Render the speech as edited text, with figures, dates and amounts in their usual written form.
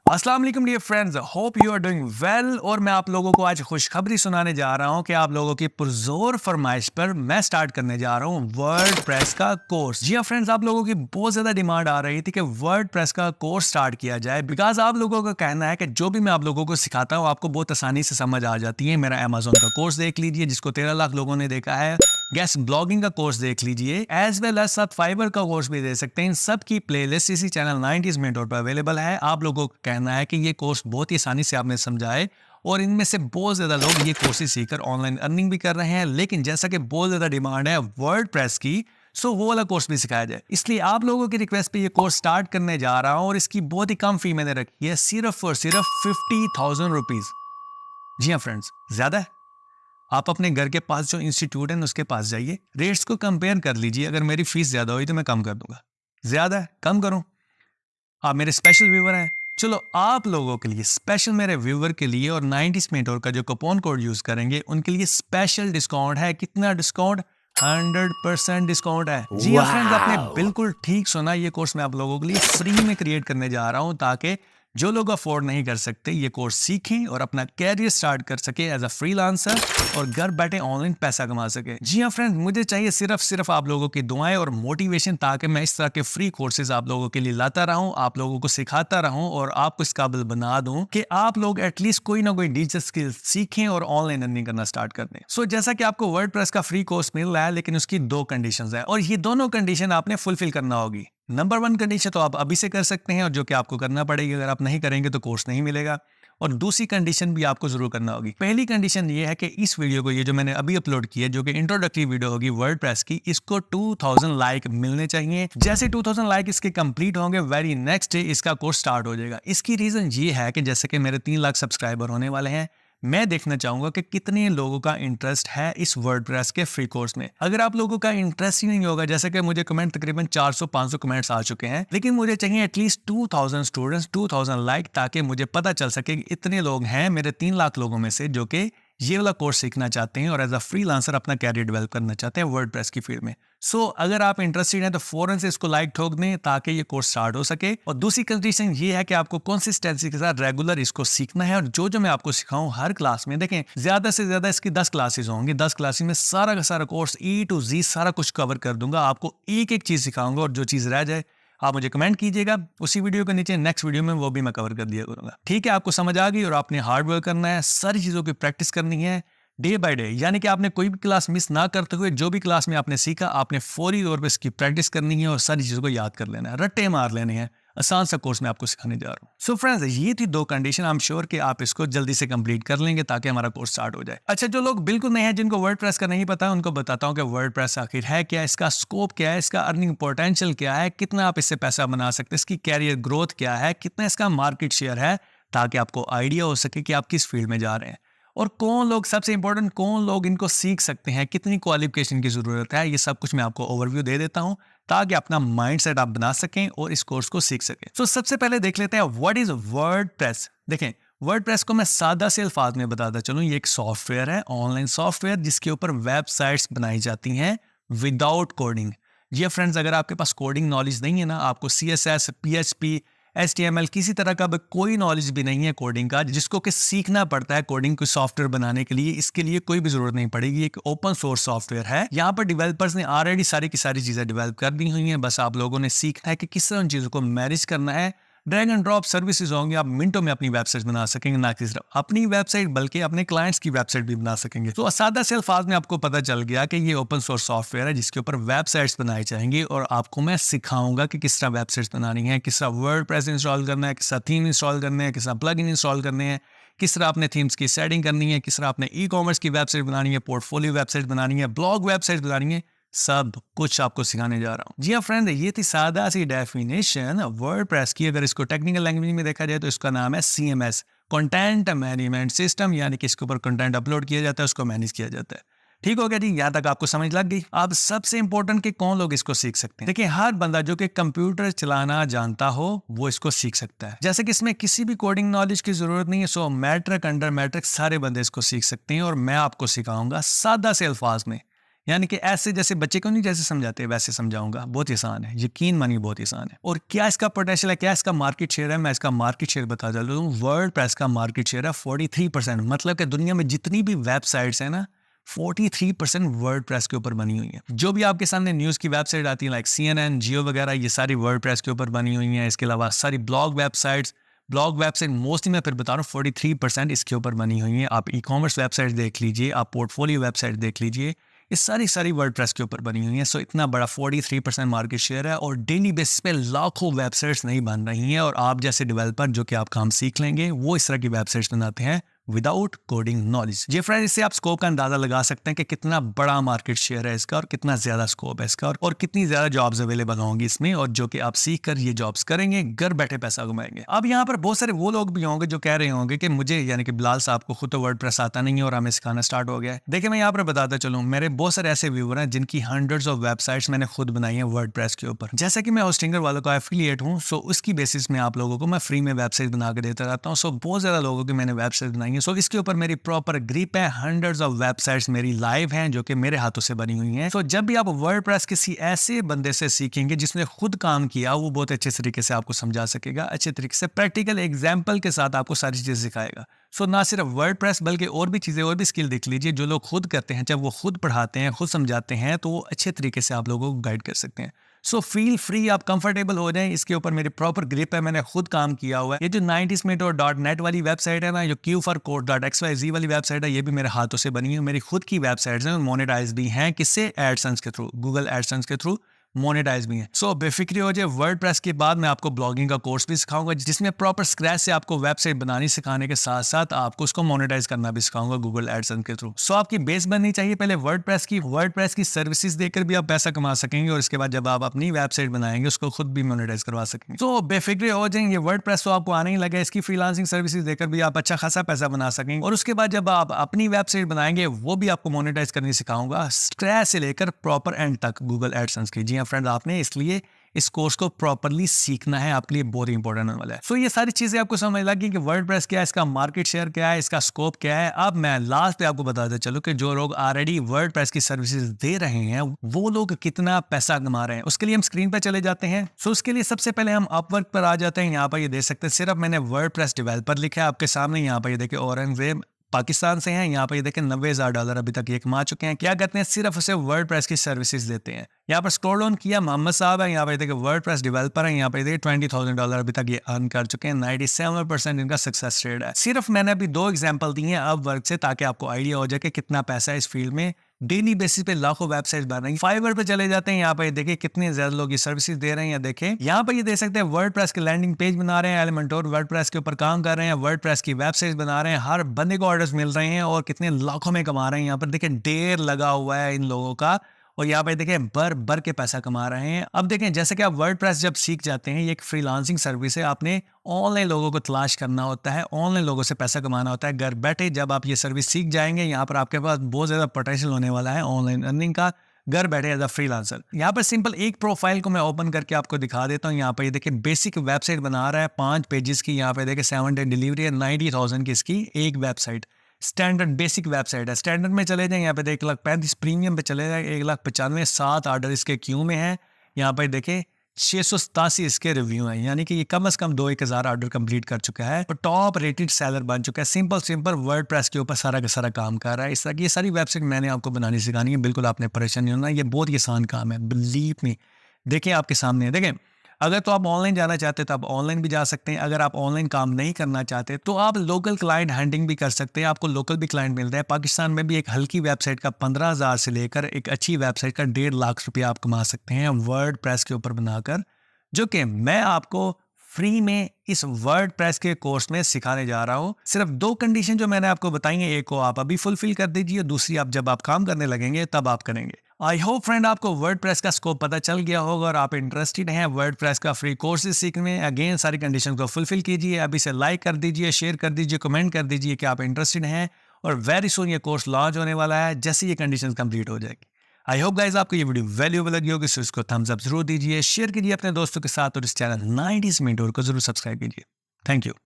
अस्सलाम वालेकुम dear friends, hope you are doing well. और मैं आप लोगों को आज खुशखबरी सुनाने जा रहा हूं कि आप लोगों की पुरजोर फरमाइश पर मैं स्टार्ट करने जा रहा हूं वर्डप्रेस का कोर्स। जी हाँ फ्रेंड्स, आप लोगों की बहुत ज्यादा डिमांड आ रही थी कि वर्डप्रेस का कोर्स स्टार्ट किया जाए, बिकॉज आप लोगों का कहना है कि जो भी मैं आप लोगों को सिखाता हूँ आपको बहुत आसानी से समझ आ जाती है। मेरा अमेजोन का कोर्स देख लीजिए जिसको 13 लाख लोगों ने देखा है, गेस्ट ब्लॉगिंग का कोर्स देख लीजिए, एज वेल एज साथ फाइबर का कोर्स भी दे सकते हैं। इन सब की प्लेलिस्ट इसी चैनल 90s मेंटोर पर अवेलेबल है। आप लोगों का कहना है कि ये कोर्स बहुत ही आसानी से आपने समझाए और इनमें से बहुत ज्यादा लोग ये कोर्सेज सीखकर ऑनलाइन अर्निंग भी कर रहे हैं। लेकिन जैसा कि बहुत ज्यादा डिमांड है वर्डप्रेस की, सो वो वाला कोर्स भी सिखाया जाए, इसलिए आप लोगों की रिक्वेस्ट पे ये कोर्स स्टार्ट करने जा रहा हूं। और इसकी बहुत ही कम फी मैंने रखी है, सिर्फ और सिर्फ 50,000 रुपीज। जी हाँ फ्रेंड्स, ज्यादा है। आप अपने घर के पास जो इंस्टीट्यूट है उसके पास जाइए, रेट्स को कंपेयर कर लीजिए। अगर मेरी फीस ज्यादा हुई तो मैं कम कर दूंगा, ज्यादा है कम करूं। आप मेरे स्पेशल व्यूवर हैं, चलो आप लोगों के लिए स्पेशल, मेरे व्यूवर के लिए और 90s मेंटोर का जो कूपन कोड यूज करेंगे उनके लिए स्पेशल डिस्काउंट है। कितना डिस्काउंट? 100% डिस्काउंट है। जी हाँ फ्रेंड्स, आपने बिल्कुल ठीक सुना। ये कोर्स मैं आप लोगों के लिए फ्री में क्रिएट करने जा रहा हूं ताकि जो लोग अफोर्ड नहीं कर सकते ये कोर्स सीखें और अपना कैरियर स्टार्ट कर सके एज अ फ्रीलांसर और घर बैठे ऑनलाइन पैसा कमा सके। जी हाँ फ्रेंड्स, मुझे चाहिए सिर्फ आप लोगों की दुआएं और मोटिवेशन, ताकि मैं इस तरह के फ्री कोर्सेज आप लोगों के लिए लाता रहूं, आप लोगों को सिखाता रहूं और आपको इस काबिल बना दूं कि आप लोग एटलीस्ट कोई ना कोई डिजिटल स्किल सीखें और ऑनलाइन अर्निंग करना स्टार्ट कर दें। सो जैसा कि आपको वर्डप्रेस का फ्री कोर्स मिल रहा है, लेकिन उसकी दो कंडीशंस है और ये दोनों कंडीशन आपने फुलफिल करना होगी। नंबर 1 कंडीशन तो आप अभी से कर सकते हैं और जो कि आपको करना पड़ेगी, अगर आप नहीं करेंगे तो कोर्स नहीं मिलेगा। और दूसरी कंडीशन भी आपको जरूर करना होगी। पहली कंडीशन ये है कि इस वीडियो को, ये जो मैंने अभी अपलोड किया जो कि इंट्रोडक्टरी वीडियो होगी वर्डप्रेस की, इसको 2000 लाइक मिलने चाहिए। जैसे 2000 लाइक इसके कंप्लीट होंगे, वेरी नेक्स्ट डे इसका कोर्स स्टार्ट हो जाएगा। इसकी रीजन ये है कि जैसे कि मेरे 3 लाख सब्सक्राइबर होने वाले हैं, मैं देखना चाहूंगा कि कितने लोगों का इंटरेस्ट है इस वर्डप्रेस के फ्री कोर्स में। अगर आप लोगों का इंटरेस्ट ही नहीं होगा, जैसे कि मुझे कमेंट तकरीबन 400-500 कमेंट्स आ चुके हैं, लेकिन मुझे चाहिए एटलीस्ट 2000 स्टूडेंट्स, 2000 लाइक, ताकि मुझे पता चल सके कि इतने लोग हैं मेरे 3 लाख लोगों में से जो कि ये वाला कोर्स सीखना चाहते हैं और एज अ फ्रीलांसर अपना कैरियर डेवलप करना चाहते हैं वर्डप्रेस की फील्ड में। सो अगर आप इंटरेस्टेड हैं तो फौरन से इसको लाइक ठोक दें ताकि ये कोर्स स्टार्ट हो सके। और दूसरी कंडीशन ये है कि आपको कंसिस्टेंसी के साथ रेगुलर इसको सीखना है। और जो मैं आपको सिखाऊं हर क्लास में, देखें ज्यादा से ज्यादा इसकी 10 क्लासेस होंगी, 10 क्लासेस में सारा का सारा कोर्स E to Z सारा कुछ कवर कर दूंगा। आपको एक एक चीज सिखाऊंगा और जो चीज रह जाए आप मुझे कमेंट कीजिएगा उसी वीडियो के नीचे, नेक्स्ट वीडियो में वो भी मैं कवर कर दिया करूंगा। ठीक है, आपको समझ आ गई और आपने हार्ड वर्क करना है, सारी चीजों की प्रैक्टिस करनी है डे बाय डे। यानी कि आपने कोई भी क्लास मिस ना करते हुए जो भी क्लास में आपने सीखा आपने फौरी तौर पे इसकी प्रैक्टिस करनी है और सारी चीजों को याद कर लेना है, रट्टे मार लेने हैं। आसान सा कोर्स मैं आपको सिखाने जा रहा हूँ। सो फ्रेंड्स, ये थी 2 कंडीशन। आई एम श्योर कि आप इसको जल्दी से कंप्लीट कर लेंगे ताकि हमारा कोर्स स्टार्ट हो जाए। अच्छा, जो लोग बिल्कुल नहीं है, जिनको वर्डप्रेस का नहीं पता, उनको बताता हूँ कि वर्डप्रेस आखिर है क्या, इसका स्कोप क्या है, इसका अर्निंग पोटेंशियल क्या है, कितना आप इससे पैसा बना सकते हैं, इसकी कैरियर ग्रोथ क्या है, कितना इसका मार्केट शेयर है, ताकि आपको आइडिया हो सके कि आप किस फील्ड में जा रहे हैं और कौन लोग, सबसे इंपॉर्टेंट, कौन लोग इनको सीख सकते हैं, कितनी क्वालिफिकेशन की जरूरत है। ये सब कुछ मैं आपको ओवरव्यू दे देता हूं ताकि अपना माइंडसेट आप बना सकें और इस कोर्स को सीख सकें। तो सबसे पहले देख लेते हैं व्हाट इज वर्डप्रेस। देखें, वर्डप्रेस को मैं सादा से अल्फाज में बताता चलूं। ये एक सॉफ्टवेयर है, ऑनलाइन सॉफ्टवेयर, जिसके ऊपर वेबसाइट्स बनाई जाती हैं विदाउट कोडिंग। ये फ्रेंड्स, अगर आपके पास कोडिंग नॉलेज नहीं है ना, आपको CSS, PHP, HTML किसी तरह का कोई नॉलेज भी नहीं है कोडिंग का, जिसको कि सीखना पड़ता है कोडिंग को सॉफ्टवेयर बनाने के लिए, इसके लिए कोई भी जरूरत नहीं पड़ेगी। एक ओपन सोर्स सॉफ्टवेयर है। यहाँ पर डेवलपर्स ने ऑलरेडी सारी की सारी चीजें डेवलप कर दी हुई हैं, बस आप लोगों ने सीखना है कि किस तरह उन चीजों को मैनेज करना है। ड्रैग एंड ड्रॉप सर्विसेज होंगी, आप मिनटों में अपनी वेबसाइट बना सकेंगे, ना कि सिर्फ अपनी वेबसाइट बल्कि अपने क्लाइंट्स की वेबसाइट भी बना सकेंगे। तो सादा से अल्फाज में आपको पता चल गया कि ये ओपन सोर्स सॉफ्टवेयर है जिसके ऊपर वेबसाइट्स बनाई जाएंगी और आपको मैं सिखाऊंगा कि किस तरह वेबसाइट्स बनानी है, किस तरह वर्डप्रेस इंस्टॉल करना है, किस तरह थीम इंस्टॉल करने हैं, किस तरह प्लगइन इंस्टॉल करने हैं, किस तरह अपने थीम्स की सेटिंग करनी है, किस तरह अपने ई-कॉमर्स की वेबसाइट बनानी है, पोर्टफोलियो वेबसाइट बनानी है, ब्लॉग वेबसाइट बनानी है, सब कुछ आपको सिखाने जा रहा हूं। जी हाँ फ्रेंड, ये थी सादा सी डेफिनेशन वर्डप्रेस की। अगर इसको टेक्निकल लैंग्वेज में देखा जाए तो इसका नाम है CMS, कंटेंट मैनेजमेंट सिस्टम, यानी कि इसके ऊपर कंटेंट अपलोड किया जाता है, उसको मैनेज किया जाता है। ठीक हो गया जी, यहाँ तक आपको समझ लग गई। अब सबसे इंपॉर्टेंट कि कौन लोग इसको सीख सकते हैं। देखिए, हर बंदा जो कि कंप्यूटर चलाना जानता हो वो इसको सीख सकता है। जैसे कि इसमें किसी भी कोडिंग नॉलेज की जरूरत नहीं है। सो मैट्रिक, अंडर मैट्रिक सारे बंदे इसको सीख सकते हैं और मैं आपको सिखाऊंगा सादा से अल्फाज में। यानी कि ऐसे जैसे बच्चे को नहीं जैसे समझाते वैसे समझाऊंगा, बहुत आसान है, यकीन मानिए बहुत आसान है। और क्या इसका पोटेंशियल है, क्या इसका मार्केट शेयर है, मैं इसका मार्केट शेयर बता चलता हूँ। वर्डप्रेस का मार्केट शेयर है 43%, मतलब कि दुनिया में जितनी भी वेबसाइट्स हैं ना 43% वर्डप्रेस के ऊपर बनी हुई है। जो भी आपके सामने न्यूज़ की वेबसाइट आती है लाइक CNN, जियो वगैरह, ये सारी वर्डप्रेस के ऊपर बनी हुई हैं। इसके अलावा सारी ब्लॉग वेबसाइट मोस्टली मैं फिर बता रहा हूँ 43% इसके ऊपर बनी हुई है। आप ई-कॉमर्स वेबसाइट देख लीजिए, आप पोर्टफोलियो वेबसाइट देख लीजिए, ये सारी वर्डप्रेस के ऊपर बनी हुई हैं। सो इतना बड़ा 43% मार्केट शेयर है और डेली बेसिस पे लाखों वेबसाइट्स नहीं बन रही हैं। और आप जैसे डेवलपर जो कि आप काम सीख लेंगे वो इस तरह की वेबसाइट्स बनाते हैं विदाउट कोडिंग नॉलेज। जी फ्रेंड, इससे आप स्कोप का अंदाजा लगा सकते हैं कि कितना बड़ा मार्केट शेयर है इसका और कितना ज्यादा स्कोप है इसका और कितनी ज्यादा जॉब्स अवेलेबल होंगी इसमें, और जो कि आप सीख कर ये जॉब्स करेंगे, घर बैठे पैसा कमाएंगे। अब यहाँ पर बहुत सारे वो लोग भी होंगे जो कह रहे होंगे कि मुझे यानी कि बिलाल साहब को खुद तो वर्डप्रेस आता नहीं है और हमें सिखाना स्टार्ट हो गया है। देखिए, मैं यहाँ पर बताता चलूँ, मेरे बहुत सारे ऐसे व्यूअर हैं जिनकी हंड्रेड्स ऑफ वेबसाइट्स मैंने खुद बनाई है वर्डप्रेस के ऊपर। जैसा कि मैं होस्टिंगर वालों का एफिलिएट हूँ, सो उसकी बेसिस में आप लोगों को मैं फ्री में वेबसाइट बना के देता रहता हूँ। सो बहुत ज्यादा लोगों की मैंने वेबसाइट बनाई है। सो इसके ऊपर मेरी प्रॉपर ग्रिप है, हंड्रेड्स ऑफ वेबसाइट्स मेरी लाइव हैं जो कि मेरे हाथों से बनी हुई हैं। सो जब भी आप वर्डप्रेस किसी ऐसे बंदे से सीखेंगे जिसने खुद काम किया, वो बहुत अच्छे तरीके से आपको समझा सकेगा, अच्छे तरीके से प्रैक्टिकल एग्जाम्पल के साथ आपको सारी चीजें सिखाएगा। सो ना सिर्फ वर्डप्रेस बल्कि और भी चीजें, और भी स्किल देख लीजिए जो लोग खुद करते हैं। जब वो खुद पढ़ाते हैं, खुद समझाते हैं, तो वो अच्छे तरीके से आप लोगों को गाइड कर सकते हैं। सो फील फ्री, आप कंफर्टेबल हो जाएं। इसके ऊपर मेरी प्रॉपर ग्रिप है, मैंने खुद काम किया हुआ है। ये जो 90smith और .net वाली वेबसाइट है ना, जो q4code.xyz वाली वेबसाइट है, ये भी मेरे हाथों से बनी है। मेरी खुद की वेबसाइट्स हैं, मोनेटाइज भी हैं। किससे? एडसेंस के थ्रू, गूगल एडसेंस के थ्रू मोनेटाइज भी है। सो बेफिक्री हो जाए। वर्डप्रेस के बाद मैं आपको ब्लॉगिंग का कोर्स भी सिखाऊंगा जिसमें प्रॉपर स्क्रैच से आपको वेबसाइट बनानी सिखाने के साथ साथ आपको उसको मोनेटाइज करना भी सिखाऊंगा गूगल एडसेंस के थ्रू। सो आपकी बेस बननी चाहिए पहले वर्डप्रेस की सर्विसेज देकर भी आप पैसा कमा सकेंगे, और इसके बाद जब आप अपनी वेबसाइट बनाएंगे उसको खुद भी मोनेटाइज करवा सकेंगे। सो बेफिक्रे हो जाएंगे। वर्डप्रेस तो आपको आने ही लगा, इसकी फ्रीलांसिंग सर्विसेज देकर भी आप अच्छा खासा पैसा बना सकेंगे, और उसके बाद जब आप अपनी वेबसाइट बनाएंगे वो भी आपको मोनेटाइज करनी सिखाऊंगा, स्क्रैच से लेकर प्रॉपर एंड तक गूगल एडसेंस की। जी हाँ फ्रेंड, आपने इसलिए इस कोर्स को प्रॉपर्ली सीखना है, आपके लिए बहुत इंपॉर्टेंट होने वाला है। सो ये सारी चीजें आपको समझ लगी कि वर्डप्रेस क्या है, इसका मार्केट शेयर क्या है, इसका स्कोप क्या है। अब मैं लास्ट पे आपको बताते चलो कि जो लोग ऑलरेडी वर्डप्रेस की सर्विसेज दे रहे हैं वो लोग कितना पैसा कमा रहे हैं। उसके लिए हम स्क्रीन पर चले जाते हैं। सो उसके लिए सबसे पहले हम अपवर्क पर आ जाते हैं। यहाँ पर ये देख सकते हैं, सिर्फ मैंने वर्डप्रेस डेवलपर लिखा है आपके सामने। यहाँ पर ये देखिए, औरंगजेब पाकिस्तान से हैं। यहाँ पर ये देखें $90,000 अभी तक ये कमा चुके हैं। क्या कहते हैं, सिर्फ उसे वर्डप्रेस की सर्विसेज देते हैं। यहाँ पर स्क्रॉल डाउन किया, मोहम्मद साहब है, यहाँ पर देखिए वर्डप्रेस डेवलपर है, यहाँ पर देखिए $20,000 अभी तक ये अर्न कर चुके हैं। 97% इनका सक्सेस रेट है। सिर्फ मैंने अभी 2 एग्जांपल दिए हैं अपवर्क से, ताकि आपको आइडिया हो जाए कि कितना पैसा है इस फील्ड में। डेली बेसिस पे लाखों वेबसाइट्स बन रही हैं। फाइवर पे चले जाते हैं, यहाँ पे देखिए कितने ज्यादा लोग ये सर्विसेज दे रहे हैं। देखें यहाँ पे ये देख सकते हैं, वर्डप्रेस के लैंडिंग पेज बना रहे हैं, एलिमेंटोर वर्डप्रेस के ऊपर काम कर रहे हैं, वर्डप्रेस की वेबसाइट बना रहे हैं, हर बंदे को ऑर्डर्स मिल रहे हैं और कितने लाखों में कमा रहे हैं। यहाँ पर देखें ढेर लगा हुआ है इन लोगों का, और यहाँ पे देखें भर के पैसा कमा रहे हैं। अब देखें, जैसे कि आप वर्डप्रेस जब सीख जाते हैं, ये एक फ्रीलांसिंग सर्विस है, आपने ऑनलाइन लोगों को तलाश करना होता है, ऑनलाइन लोगों से पैसा कमाना होता है घर बैठे। जब आप ये सर्विस सीख जाएंगे, यहाँ पर आपके पास बहुत ज़्यादा पोटेंशियल होने वाला है ऑनलाइन अर्निंग का, घर बैठे एज अ फ्रीलांसर। यहाँ पर सिंपल एक प्रोफाइल को मैं ओपन करके आपको दिखा देता हूँ। यहाँ पर ये देखिए बेसिक वेबसाइट बना रहा है 5 पेजेस की। यहाँ पे देखिए 7 डे डिलीवरी है, 90,000 की इसकी एक वेबसाइट। स्टैंडर्ड बेसिक वेबसाइट है। स्टैंडर्ड में चले जाएं, यहाँ पे 1,35,000, प्रीमियम पे चले जाए 1,95,000, 7 ऑर्डर इसके क्यू में है। यहाँ पर देखें 687 इसके रिव्यू हैं, यानी कि ये कम से कम 2,000 ऑर्डर कंप्लीट कर चुका है और टॉप रेटेड सेलर बन चुका है। सिंपल वर्डप्रेस के ऊपर सारा का सारा काम कर रहा है। इस तरह की ये सारी वेबसाइट मैंने आपको बनानी सिखानी है, बिल्कुल आपने परेशान नहीं होना, ये बहुत ही आसान काम है, बिलीव मी। देखिए आपके सामने है, देखें अगर तो आप ऑनलाइन जाना चाहते हैं तो आप ऑनलाइन भी जा सकते हैं। अगर आप ऑनलाइन काम नहीं करना चाहते तो आप लोकल क्लाइंट हंटिंग भी कर सकते हैं, आपको लोकल भी क्लाइंट मिलता है। पाकिस्तान में भी एक हल्की वेबसाइट का 15,000 से लेकर एक अच्छी वेबसाइट का 1.5 लाख रुपया आप कमा सकते हैं वर्डप्रेस के ऊपर बनाकर, जो कि मैं आपको फ्री में इस वर्डप्रेस के कोर्स में सिखाने जा रहा हूं। सिर्फ 2 कंडीशन जो मैंने आपको बताई हैं, एक को आप अभी फुलफिल कर दीजिए, दूसरी आप जब आप काम करने लगेंगे तब आप करेंगे। आई होप फ्रेंड आपको वर्डप्रेस का स्कोप पता चल गया होगा और आप इंटरेस्टेड हैं वर्डप्रेस का फ्री कोर्सेज सीखने में। अगेन सारी कंडीशन को फुलफिल कीजिए, अभी से लाइक कर दीजिए, शेयर कर दीजिए, कमेंट कर दीजिए कि आप इंटरेस्टेड हैं, और वेरी सून ये कोर्स लॉन्च होने वाला है जैसे ये कंडीशन कंप्लीट हो जाएगी। आई होप गाइज आपको ये वीडियो वैल्यूएबल लगी होगी, सो इसको थम्स अप जरूर दीजिए, शेयर कीजिए अपने दोस्तों के साथ, और इस चैनल 90s में को जरूर सब्सक्राइब कीजिए। Thank you.